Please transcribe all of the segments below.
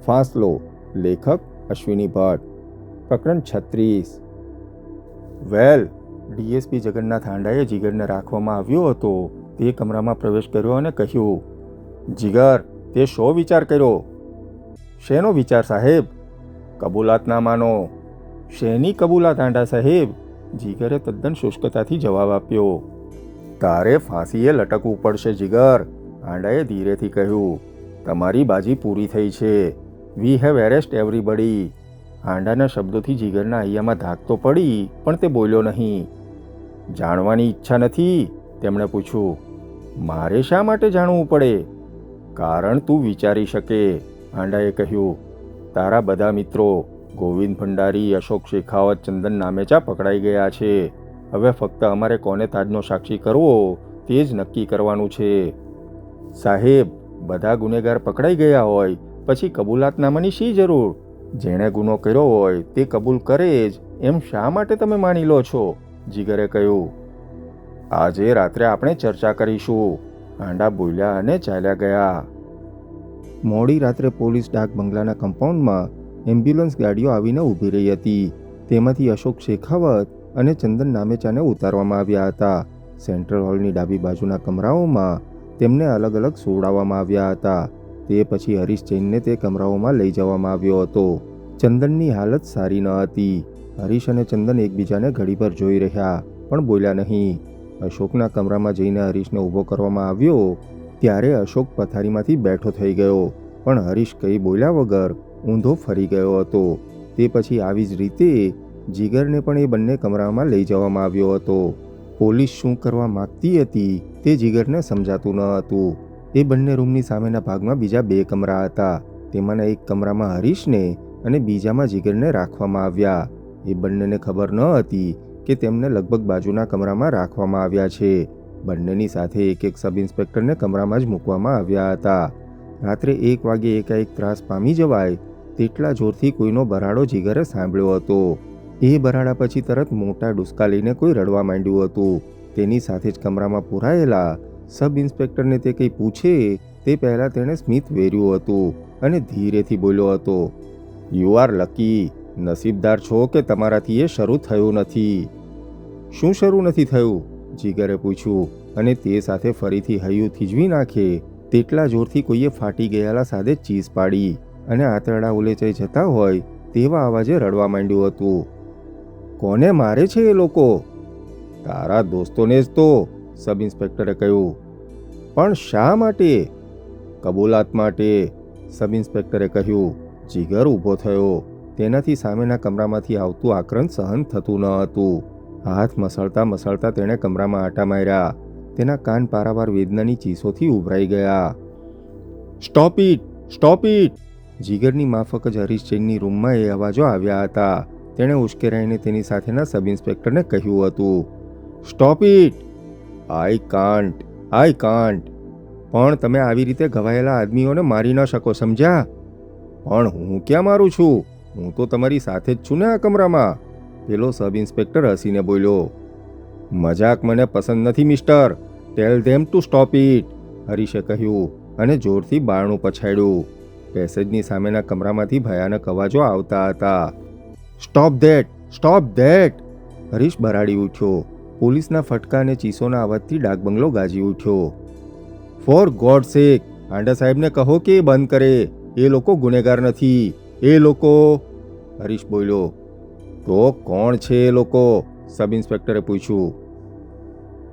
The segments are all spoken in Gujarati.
ફાંસલો. લેખક અશ્વિની ભટ્ટ. પ્રકરણ 36. વેલ, ડીએસપી જગન્નાથ હાંડાએ જીગરને રાખવામાં આવ્યો હતો તે કમરામાં પ્રવેશ કર્યો અને કહ્યું, જીગર, તે શો વિચાર કર્યો? શેનો વિચાર સાહેબ? કબૂલાત ના માનો. શેની કબૂલાત હાંડા સાહેબ? જીગરે તદ્દન શુષ્કતાથી જવાબ આપ્યો. તારે ફાંસીએ લટકવું પડશે જીગર, હાંડાએ ધીરેથી કહ્યું. તમારી બાજી પૂરી થઈ છે. We have arrest everybody. હાંડાના શબ્દોથી જીગરના હૈયામાં ધાક તો પડી, પણ તે બોલ્યો નહીં. જાણવાની ઈચ્છા નથી? તેમણે પૂછ્યું. મારે શા માટે જાણવું પડે? કારણ તું વિચારી શકે, હાંડાએ કહ્યું. તારા બધા મિત્રો ગોવિંદ ભંડારી, અશોક શેખાવત, ચંદન નામેચા પકડાઈ ગયા છે. હવે ફક્ત અમારે કોને તાજનો સાક્ષી કરવો તે જ નક્કી કરવાનું છે. સાહેબ, બધા ગુનેગાર પકડાઈ ગયા હોય પછી કબૂલાતનામાની શી જરૂર? જેણે ગુનો કર્યો હોય તે કબૂલ કરે જ એમ શા માટે તમે માની લો છો? જીગરે કહ્યું. આજે રાત્રે આપણે ચર્ચા કરીશું, હાંડા બોલ્યા અને ચાલ્યા ગયા. મોડી રાત્રે પોલીસ ડાક બંગલાના કમ્પાઉન્ડમાં એમ્બ્યુલન્સ ગાડીઓ આવીને ઊભી રહી હતી. તેમાંથી અશોક શેખાવત અને ચંદન નામેચાને ઉતારવામાં આવ્યા હતા. સેન્ટ્રલ હોલની ડાબી બાજુના કમરાઓમાં તેમને અલગ અલગ સુવડાવવામાં આવ્યા હતા. તે પછી હરીશ જૈનને તે કમરાઓમાં લઈ જવામાં આવ્યો હતો. ચંદનની હાલત સારી ન હતી. હરીશ અને ચંદન એકબીજાને ઘડીભર જોઈ રહ્યા, પણ બોલ્યા નહીં. અશોકના કમરામાં જઈને હરીશને ઊભો કરવામાં આવ્યો ત્યારે અશોક પથારીમાંથી બેઠો થઈ ગયો, પણ હરીશ કંઈ બોલ્યા વગર ઊંધો ફરી ગયો હતો. તે પછી આવી જ રીતે જીગરને પણ એ બંને કમરામાં લઈ જવામાં આવ્યો હતો. પોલીસ શું કરવા માગતી હતી તે જીગરને સમજાતું ન હતું. એ બંને રૂમની સામેના ભાગમાં બીજા 2 કમરા હતા. તેમાંના એક કમરામાં હરીશને અને બીજામાં જીગરને રાખવામાં આવ્યા. એ બંનેને ખબર ન હતી કે તેમને લગભગ બાજુના કમરામાં રાખવામાં આવ્યા છે. બંનેની સાથે એક સબ ઇન્સ્પેક્ટરને કમરામાં જ મૂકવામાં આવ્યા હતા. રાત્રે 1 વાગે એકાએક ત્રાસ પામી જવાય તેટલા જોરથી કોઈનો બરાડો જીગરે સાંભળ્યો હતો. એ બરાડા પછી તરત મોટા ડુસકા લઈને કોઈ રડવા માંડ્યું હતું. તેની સાથે જ કમરામાં પુરાયેલા સબ ઇન્સ્પેક્ટરને તે કંઈ પૂછે તે પહેલાં તેણે સ્મિત વેર્યું હતું અને ધીરેથી બોલ્યો હતો, યુ આર લકી. નસીબદાર છો કે તમારાથી એ શરૂ થયું નથી. શું શરૂ નથી થયું? જીગરે પૂછ્યું, અને તે સાથે ફરીથી હૈયું થીજવી નાખે તેટલા જોરથી કોઈએ ફાટી ગયેલા સાદે ચીઝ પાડી અને આંતરડા ઉલેચાઈ જતા હોય તેવા અવાજે રડવા માંડ્યું હતું. કોને મારે છે એ લોકો? તારા દોસ્તોને જ તો, સબ ઇન્સ્પેક્ટરે કહ્યું. પણ શા માટે? કબૂલાત માટે, સબ ઇન્સ્પેક્ટરે કહ્યું. જીગર ઊભો થયો. તેનાથી સામેના કમરામાંથી આવતું આક્રંદ સહન થતું ન હતું. હાથ મસળતા મસળતા તેણે કમરામાં આંટા માર્યા. તેના કાન પારાવાર વેદનાની ચીસોથી ઉભરાઈ ગયા. Stop it! Stop it! જીગરની માફક જ હરીશ જૈનની રૂમમાં એ અવાજો આવ્યા હતા. તેણે ઉશ્કેરાઈને તેની સાથેના સબ ઇન્સ્પેક્ટરને કહ્યું હતું, સ્ટોપ ઇટ! I can't. પણ તમે આવી રીતે ઘવાયેલા આદમીઓને મારી ન શકો, સમજ્યા? પણ હું ક્યાં મારું છું? હું તો તમારી સાથે જ છું ને આ કમરામાં. પેલો સબ ઇન્સ્પેક્ટર હસીને બોલ્યો. મજાક મને પસંદ નથી mister. Tell them to stop it, હરીશે કહ્યું અને જોરથી બારણું પછાડ્યું. પેસેજની સામેના કમરામાંથી ભયાનક અવાજો આવતા હતા. Stop that! Stop that! Harish બરાડી ઉઠ્યો. પોલીસના ફટકા અને ચીસોના અવાજથી ડાક બંગલો ગાજી ઉઠ્યો. ફોર ગોડ સેક, હાંડા સાહેબને કહો કે એ બંધ કરે. એ લોકો ગુનેગાર નથી. એ લોકો... હરીશ બોલ્યો. તો કોણ છે એ લોકો? સબ ઇન્સ્પેક્ટરે પૂછ્યું.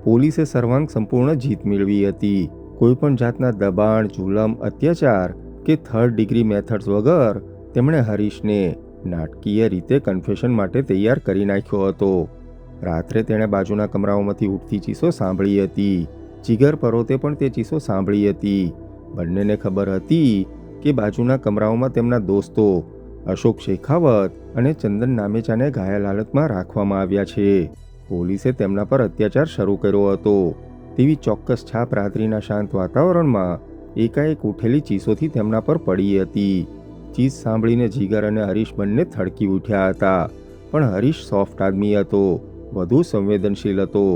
પોલીસે સર્વાંગ સંપૂર્ણ જીત મેળવી હતી. કોઈપણ જાતના દબાણ, જુલમ, અત્યાચાર કે 3rd ડિગ્રી મેથડ્સ વગર તેમણે હરીશને નાટકીય રીતે કન્ફેશન માટે તૈયાર કરી નાખ્યો હતો. રાત્રે તેણે બાજુના કમરાઓમાંથી ઉઠતી ચીસો સાંભળી હતી. જીગર પરોતે પણ તે ચીસો સાંભળી હતી. બંનેને ખબર હતી કે બાજુના કમરાઓમાં તેમના દોસ્તો અશોક શેખાવત અને ચંદન નામેચાને ઘાયલ હાલતમાં રાખવામાં આવ્યા છે. પોલીસે તેમના પર અત્યાચાર શરૂ કર્યો હતો તેવી ચોક્કસ છાપ રાત્રિના શાંત વાતાવરણમાં એકાએક ઉઠેલી ચીસોથી તેમના પર પડી હતી. ચીસ સાંભળીને જીગર અને હરીશ બંને થડકી ઉઠ્યા હતા. પણ હરીશ સોફ્ટ આદમી હતો, વધુ સંવેદનશીલ હતો.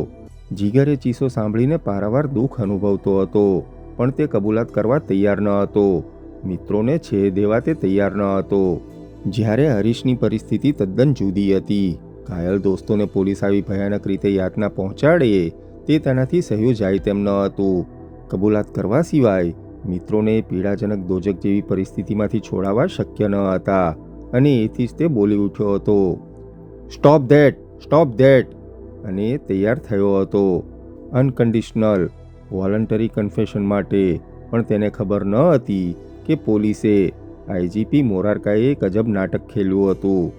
જીગરે ચીસો સાંભળીને પારાવાર દુઃખ અનુભવતો હતો, પણ તે કબૂલાત કરવા તૈયાર ન હતો. મિત્રોને છેદ દેવા તે તૈયાર ન હતો. જ્યારે હરીશની પરિસ્થિતિ તદ્દન જુદી હતી. ઘાયલ દોસ્તોને પોલીસ આવી ભયાનક રીતે યાતના પહોંચાડે તે તેનાથી સહ્યું જાય તેમ ન હતું. કબૂલાત કરવા સિવાય મિત્રોને પીડાજનક દોજક જેવી પરિસ્થિતિમાંથી છોડાવવા શક્ય ન હતા અને એથી જ તે બોલી ઉઠ્યો હતો, સ્ટોપ ધેટ, સ્ટોપ ધેટ, અને તૈયાર થયો હતો અનકન્ડિશનલ વોલન્ટરી કન્ફેશન માટે. પણ તેને ખબર ન હતી કે પોલીસે આઈજીપી મોરારકાએ એક અજબ નાટક ખેલ્યું હતું.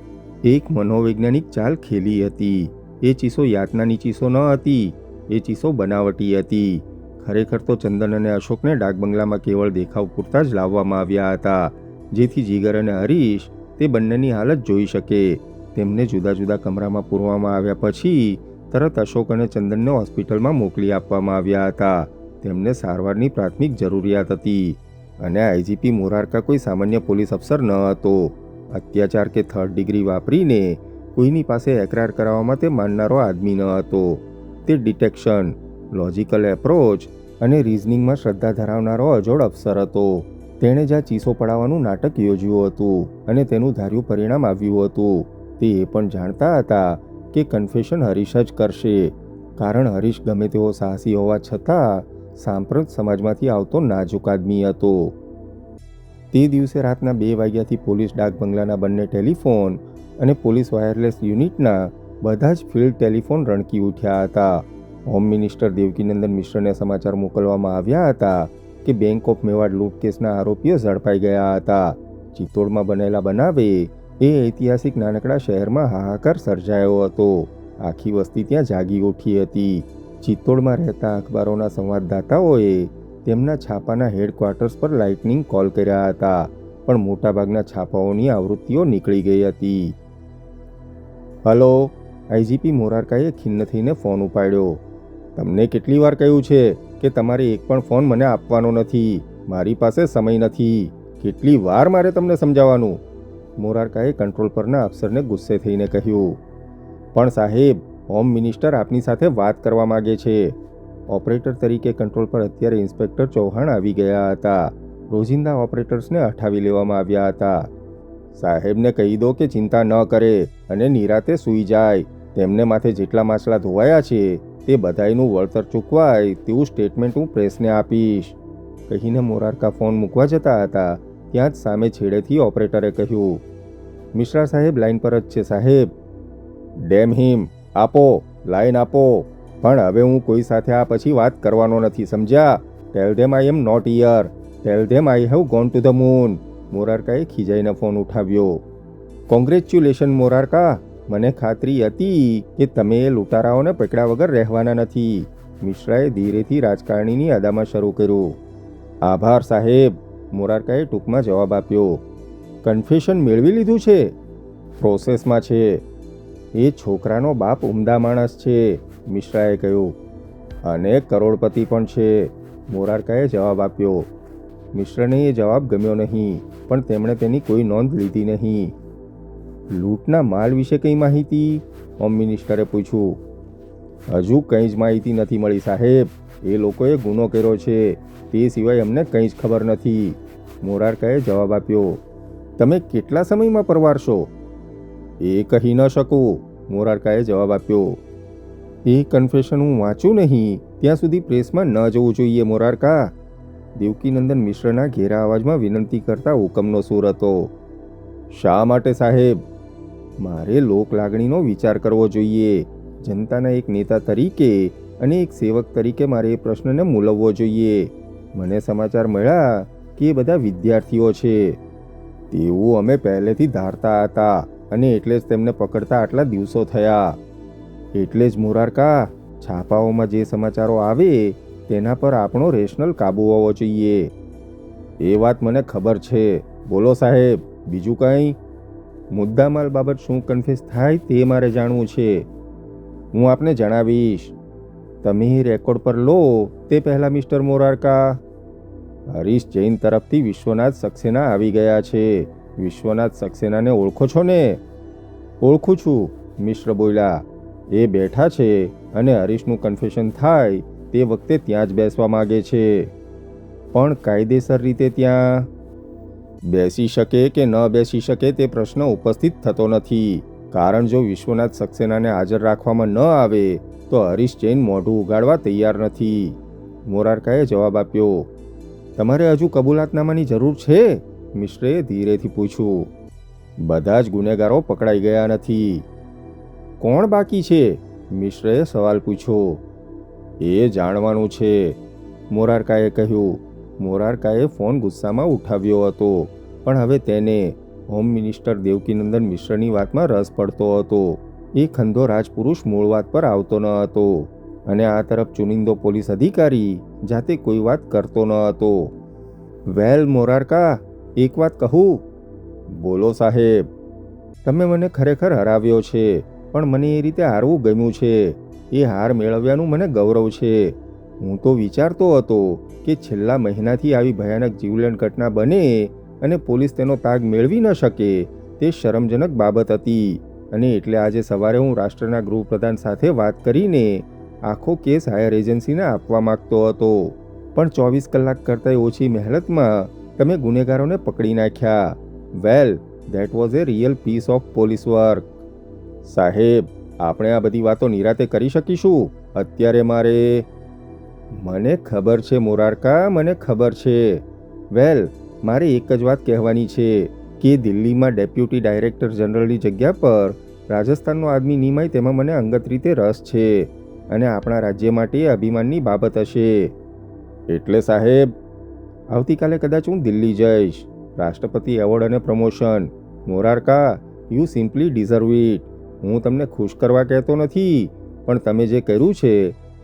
એક મનોવૈજ્ઞાનિક ચાલ ખેલી હતી. એ ચીસો યાતનાની ચીસો ન હતી, એ ચીસો બનાવટી હતી. ખરેખર તો ચંદન અને અશોકને ડાકબંગલામાં કેવળ દેખાવ પૂરતા જ લાવવામાં આવ્યા હતા, જેથી જીગર અને હરીશ તે બંનેની હાલત જોઈ શકે. તેમને જુદા જુદા કમરામાં પૂરવામાં આવ્યા પછી તરત અશોક અને ચંદનને હોસ્પિટલમાં મોકલી આપવામાં આવ્યા હતા. તેમને સારવારની પ્રાથમિક જરૂરિયાત હતી અને આઈજીપી મોરારકા કોઈ સામાન્ય પોલીસ અફસર ન હતો. અત્યાચાર કે થર્ડ ડિગ્રી વાપરીને કોઈની પાસે એકરાર કરાવવામાં તે માનનારો આદમી ન હતો. તે ડિટેક્શન, લોજિકલ એપ્રોચ અને રિઝનિંગમાં શ્રદ્ધા ધરાવનારો અજોડ અફસર હતો. તેણે જ્યાં ચીસો પડાવવાનું નાટક યોજ્યું હતું અને તેનું ધાર્યું પરિણામ આવ્યું હતું. તે એ પણ જાણતા હતા કે કન્ફેશન હરીશ જ કરશે, કારણ હરીશ ગમે તેવો સાહસી હોવા છતાં સાંપ્રત સમાજમાંથી આવતો નાજુક આદમી હતો. તે દિવસે રાતના 2 વાગ્યાથી પોલીસ ડાક બંગલાના બંને ટેલિફોન અને પોલીસ વાયરલેસ યુનિટના બધા જ ફિલ્ડ ટેલિફોન રણકી ઉઠ્યા હતા. હોમ મિનિસ્ટર દેવકીનંદન મિશ્રને સમાચાર મોકલવામાં આવ્યા હતા કે બેંક ઓફ મેવાડ લૂંટ કેસના આરોપીઓ ઝડપાઈ ગયા હતા. ચિત્તોડમાં બનેલા બનાવે એ ઐતિહાસિક નાનકડા શહેરમાં હાહાકાર સર્જાયો હતો. આખી વસ્તી ત્યાં જાગી ઉઠી હતી. ચિત્તોડમાં રહેતા અખબારોના સંવાદદાતાઓએ તેમના છાપાના હેડક્વાર્ટર્સ પર લાઇટનિંગ કોલ કર્યા હતા, પણ મોટાભાગના છાપાઓની આવૃત્તિઓ નીકળી ગઈ હતી. હલો, આઈજીપી મોરારકાએ ખિન્ન થઈને ફોન ઉપાડ્યો. તમને કેટલી વાર કહ્યું છે કે તમારે એક પણ ફોન મને આપવાનો નથી. મારી પાસે સમય નથી. કેટલી વાર મારે તમને સમજાવવાનું? મોરારકાએ કંટ્રોલ પરના અફસરને ગુસ્સે થઈને કહ્યું. પણ સાહેબ, હોમ મિનિસ્ટર આપની સાથે વાત કરવા માગે છે. ઓપરેટર તરીકે કંટ્રોલ પર અત્યારે ઇન્સ્પેક્ટર ચૌહાણ આવી ગયા હતા. રોજિંદા ઓપરેટર્સને હઠાવી લેવામાં આવ્યા હતા. સાહેબને કહી દો કે ચિંતા ન કરે અને નિરાતે સૂઈ જાય. તેમને માથે જેટલા માછલા ધોવાયા છે તે બધાયનું વળતર ચૂકવાય તેવું સ્ટેટમેન્ટ હું પ્રેસને આપીશ, કહીને મોરારકા ફોન મૂકવા જતા હતા ત્યાં જ સામે છેડેથી ઓપરેટરે કહ્યું, મિશ્રા સાહેબ લાઇન પર જ છે સાહેબ. ડેમ હિમ, આપો, લાઇન આપો. પણ હવે હું કોઈ સાથે આ પછી વાત કરવાનો નથી, સમજ્યા? Tell them I am not here. Tell them I have gone to the moon. મોરારકાએ ખીજાઈને ફોન ઉઠાવ્યો. કોંગ્રેચ્યુલેશન મોરારકા, મને ખાતરી હતી કે તમે એ લૂંટારાઓને પકડ્યા વગર રહેવાના નથી. મિશ્રાએ ધીરેથી રાજકારણીની અદામાં શરૂ કર્યું. આભાર સાહેબ, મોરારકાએ ટૂંકમાં જવાબ આપ્યો. કન્ફેશન મેળવી લીધું છે? પ્રોસેસમાં છે. એ છોકરાનો બાપ ઉમદા માણસ છે, મિશ્રાએ કહ્યું. અને કરોડપતિ પણ છે, મોરારકાએ જવાબ આપ્યો. મિશ્રને એ જવાબ ગમ્યો નહીં, પણ તેમણે તેની કોઈ નોંધ લીધી નહીં. લૂંટના માલ વિશે કંઈ માહિતી? હોમ મિનિસ્ટરે પૂછ્યું. હજુ કંઈ જ માહિતી નથી મળી સાહેબ. એ લોકોએ ગુનો કર્યો છે, તે સિવાય અમને કંઈ જ ખબર નથી, મોરારકાએ જવાબ આપ્યો. તમે કેટલા સમયમાં પરવારશો? એ કહી ન શકું, મોરારકાએ જવાબ આપ્યો. એ કન્ફેશન હું વાંચું નહીં ત્યાં સુધી પ્રેસમાં ન જવું જોઈએ મોરારકા, દેવકીનંદન મિશ્રના ઘેરા અવાજમાં વિનંતી કરતા હુકમનો સૂર હતો. શા માટે સાહેબ? મારે લોક લાગણીનો વિચાર કરવો જોઈએ. જનતાના એક નેતા તરીકે અને એક સેવક તરીકે મારે એ પ્રશ્નને મૂલવવો જોઈએ. મને સમાચાર મળ્યા કે એ બધા વિદ્યાર્થીઓ છે. તેવું અમે પહેલેથી ધારતા હતા અને એટલે જ તેમને પકડતા આટલા દિવસો થયા. એટલે જ મોરારકા, છાપાઓમાં જે સમાચારો આવે તેના પર આપણો રેશનલ કાબુ હોવો જોઈએ. એ વાત મને ખબર છે. બોલો સાહેબ, બીજું કંઈ? મુદ્દામાલ બાબત શું કન્ફેસ થાય તે મારે જાણવું છે. હું આપને જણાવીશ. તમે રેકોર્ડ પર લો તે પહેલાં મિસ્ટર મોરારકા. હરીશ જૈન તરફથી વિશ્વનાથ સક્સેના આવી ગયા છે. વિશ્વનાથ સક્સેનાને ઓળખો છો ને? ઓળખું છું, મિશ્ર બોલ્યા. એ બેઠા છે અને હરીશનું કન્ફેશન થાય તે વખતે ત્યાં જ બેસવા માગે છે. પણ કાયદેસર રીતે ત્યાં? બેસી શકે કે ન બેસી શકે તે પ્રશ્ન ઉપસ્થિત થતો નથી, કારણ જો વિશ્વનાથ સક્સેનાને હાજર રાખવામાં ન આવે તો હરીશ જૈન મોઢું ઉગાડવા તૈયાર નથી. મોરારકાએ જવાબ આપ્યો. તમારે હજુ કબૂલાતનામાની જરૂર છે? મિશ્રે ધીરેથી પૂછ્યું. બધા જ ગુનેગારો પકડાઈ ગયા નથી. કોણ બાકી છે? મિશ્રે સવાલ પૂછ્યો. એ જાણવાનું છે, મોરારકાએ કહ્યું. મોરારકાએ ફોન ગુસ્સામાં ઉઠાવ્યો હતો, પણ હવે તેને હોમ મિનિસ્ટર દેવકીનંદન મિશ્રની વાતમાં રસ પડતો હતો. એ ખંધો રાજપુરુષ મૂળ વાત પર આવતો ન હતો, અને આ તરફ ચુનિંદો પોલીસ અધિકારી જાતે કોઈ વાત કરતો ન હતો. વેલ મોરારકા, એક વાત કહું? બોલો સાહેબ. તમે મને ખરેખર હરાવ્યો છે, પણ મને એ રીતે હારવું ગમ્યું છે. એ હાર મેળવ્યાનું મને ગૌરવ છે. હું તો વિચારતો હતો કે છેલ્લા મહિનાથી આવી ભયાનક જીવલેણ ઘટના બને અને પોલીસ તેનો તાગ મેળવી ન શકે તે શરમજનક બાબત હતી, અને એટલે આજે સવારે હું રાષ્ટ્રના ગૃહપ્રધાન સાથે વાત કરીને આખો કેસ હાયર એજન્સીને આપવા માંગતો હતો, પણ 24 કલાક કરતાંય ઓછી મહેનતમાં તમે ગુનેગારોને પકડી નાખ્યા. Well, that was a real piece of police work. સાહેબ, આપણે આ બધી વાતો નિરાતે કરી શકીશું. અત્યારે મને ખબર છે મોરારકા, મને ખબર છે. વેલ, મારે એક જ વાત કહેવાની છે કે દિલ્હીમાં ડેપ્યુટી ડાયરેક્ટર જનરલની જગ્યા પર રાજસ્થાનનો આદમી નિમાય તેમાં મને અંગત રીતે રસ છે, અને આપણા રાજ્ય માટે એ અભિમાનની બાબત હશે. એટલે સાહેબ, આવતીકાલે કદાચ હું દિલ્હી જઈશ. રાષ્ટ્રપતિ એવોર્ડ અને promotion. Morarka, you simply deserve it. હું તમને ખુશ કરવા કહેતો નથી, પણ તમે જે કર્યું છે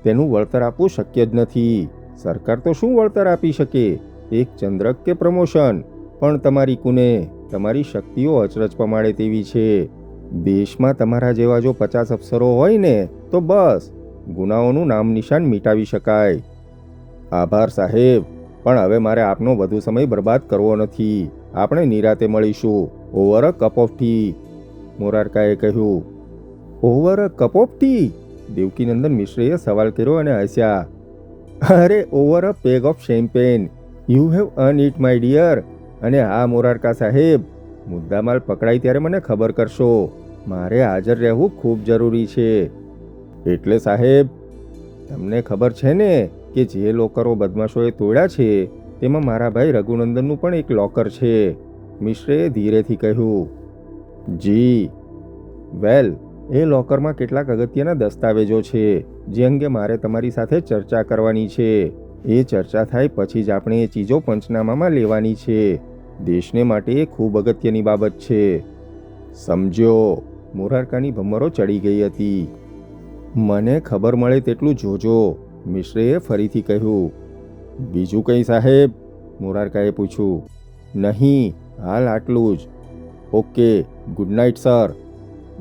તેનું વળતર આપવું શક્ય જ નથી. સરકાર તો શું વળતર આપી શકે? એક ચંદ્રક કે પ્રમોશન? પણ તમારી કુને, તમારી શક્તિઓ અચરજ પમાડે તેવી છે. દેશમાં તમારા જેવા જો 50 અફસરો હોય ને તો બસ ગુનાઓનું નામ નિશાન મિટાવી શકાય. આભાર સાહેબ, પણ હવે મારે આપનો વધુ સમય બરબાદ કરવો નથી. આપણે નિરાતે મળીશું. Over a cup of tea, મોરારકાએ કહ્યું. Over a cup of tea? Devkinandan મિશ્રેએ સવાલ કર્યો અને હસ્યા. અરે, over a peg of champagne. You have earn it my dear. અને હા મોરારકા સાહેબ, મુદ્દામાલ પકડાય ત્યારે મને ખબર કરશો. મારે હાજર રહેવું ખૂબ જરૂરી છે. એટલે સાહેબ, તમને ખબર છે ને કે જે લોકરો બદમાશોએ તોડ્યા છે તેમાં મારા ભાઈ રઘુનંદનનું પણ એક લોકર છે, મિશ્રે ધીરેથી કહ્યું. જી. વેલ, એ લોકરમાં કેટલાક અગત્યના દસ્તાવેજો છે જે અંગે મારે તમારી સાથે ચર્ચા કરવાની છે. એ ચર્ચા થાય પછી જ આપણે એ ચીજો પંચનામામાં લેવાની છે. દેશને માટે એ ખૂબ અગત્યની બાબત છે. સમજ્યો? મોરારકાની ભમરો ચડી ગઈ હતી. મને ખબર મળે તેટલું જોજો, મિશ્રેએ ફરીથી કહ્યું. બીજું કંઈ સાહેબ? મોરારકાએ પૂછ્યું. નહીં, હાલ આટલું જ. Okay, good night sir.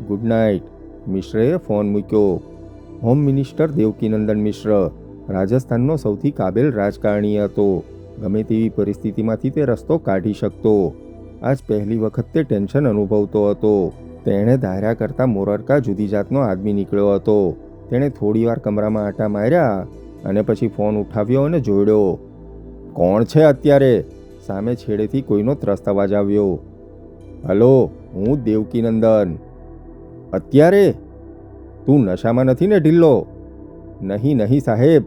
Good night. મિશ્રેએ ફોન મૂક્યો. હોમ મિનિસ્ટર દેવકીનંદન મિશ્ર રાજસ્થાનનો સૌથી કાબેલ રાજકારણી હતો. ગમે તેવી પરિસ્થિતિમાંથી તે રસ્તો કાઢી શકતો. આજ પહેલી વખત તે ટેન્શન અનુભવતો હતો. તેણે ધાર્યા કરતાં મોરારકા જુદી જાતનો આદમી નીકળ્યો હતો. તેણે થોડીવાર કમરામાં આંટા માર્યા અને પછી ફોન ઉઠાવ્યો અને જોડ્યો. કોણ છે અત્યારે? સામે છેડેથી કોઈનો ત્રસ્ત અવાજ આવ્યો. હલો, હું દેવકીનંદન. અત્યારે? તું નશામાં નથી ને ઢીલ્લો? નહીં નહીં સાહેબ.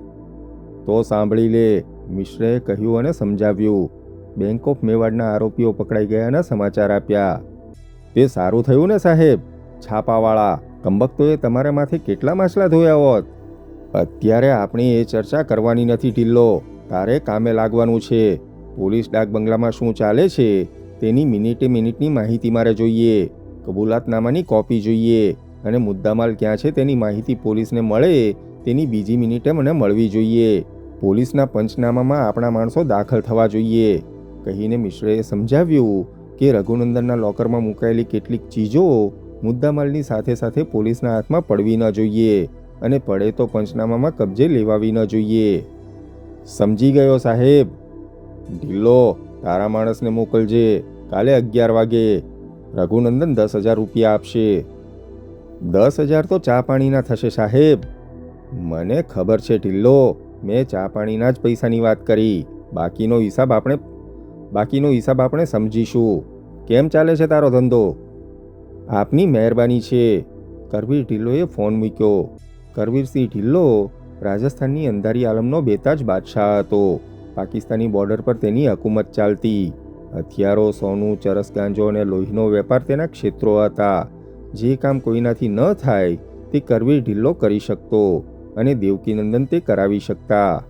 તો સાંભળી લે, મિશ્રેએ કહ્યું અને સમજાવ્યું. બેંક ઓફ મેવાડના આરોપીઓ પકડાઈ ગયાના સમાચાર આપ્યા. તે સારું થયું ને સાહેબ? છાપાવાળા કંબકતોએ તમારા માથે કેટલા માછલા ધોયા હોત. અત્યારે આપણે એ ચર્ચા કરવાની નથી ઢીલ્લો. તારે કામે લાગવાનું છે. પોલીસ ડાક બંગલામાં શું ચાલે છે તેની મિનિટે મિનિટની માહિતી મારે જોઈએ. કબૂલાતનામાની કોપી જોઈએ, અને મુદ્દામાલ ક્યાં છે તેની માહિતી પોલીસને મળે તેની બીજી મિનિટે મને મળવી જોઈએ. પોલીસના પંચનામામાં આપણા માણસો દાખલ થવા જોઈએ, કહીને મિશ્રેએ સમજાવ્યું કે રઘુનંદનના લોકરમાં મુકાયેલી કેટલીક ચીજો મુદ્દામાલની સાથે સાથે પોલીસના હાથમાં પડવી ન જોઈએ, અને પડે તો પંચનામામાં કબજે લેવાવી ન જોઈએ. સમજી ગયો સાહેબ. ઢીલ્લો, તારા માણસને મોકલજે. કાલે 11 વાગે. રઘુનંદન 10,000 રૂપિયા આપશે. 10,000 તો ચા પાણીના થશે સાહેબ. મને ખબર છે ઢીલ્લો, મેં ચા પાણીના જ પૈસાની વાત કરી. બાકીનો હિસાબ આપણે બાકીનો હિસાબ આપણે સમજીશું. કેમ ચાલે છે તારો ધંધો? આપની મહેરબાની છે. કરવીર ઢિલ્લોએ ફોન મૂક્યો. કરવીરસિંહ ઢિલ્લો રાજસ્થાનની અંધારી આલમનો બેતાજ બાદશાહ હતો. પાકિસ્તાની બોર્ડર પર તેની હકુમત ચાલતી. હથિયારો, સોનું, ચરસ ગાંજો અને લોહીનો વેપાર તેના ક્ષેત્રો હતા. જે કામ કોઈનાથી ન થાય તે કરવીર ઢિલ્લો કરી શકતો અને દેવકીનંદન તે કરાવી શકતા.